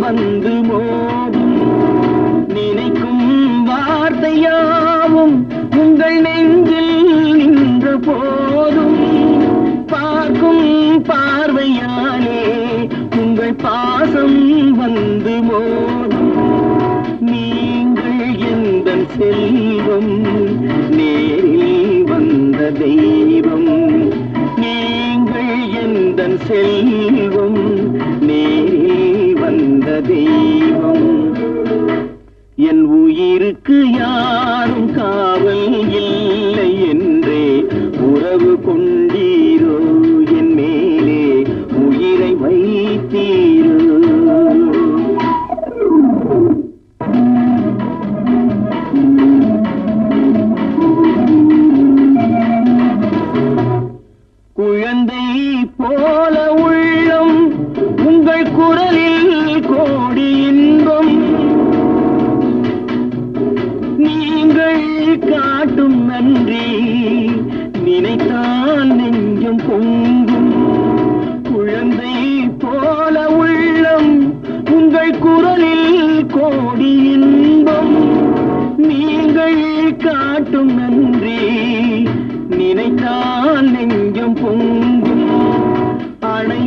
வந்து மோதும் நினைக்கும் வார்த்தையாவும் உங்கள் நெஞ்சில் நின்ற போதும் பார்க்கும் பார்வையாலே உங்கள் பாசம் வந்து மோதும் நீங்கள் எந்தன் செல்வம் நேரில் வந்த தெய்வம் நீங்கள் எந்தன் செல்வம் நேரில் வந்த தெய்வம் என் உயிருக்கு யாரும் காவல் இல்லை என்றே உறவு கொண்டீரோ என் மேலே உயிரை வைத்தீரோ குழந்தை போல உள்ளம் உங்கள் குரலில் கோடி இன்பம் நீங்கள் காட்டும் நன்றி நினைத்தால் நெஞ்சம் பொங்கும் குழந்தை போல உள்ளம் உங்கள் குரலில் கோடி இன்பம் நீங்கள் காட்டும் நன்றி நினைத்தால் நெஞ்சம் பொங்கும் அணை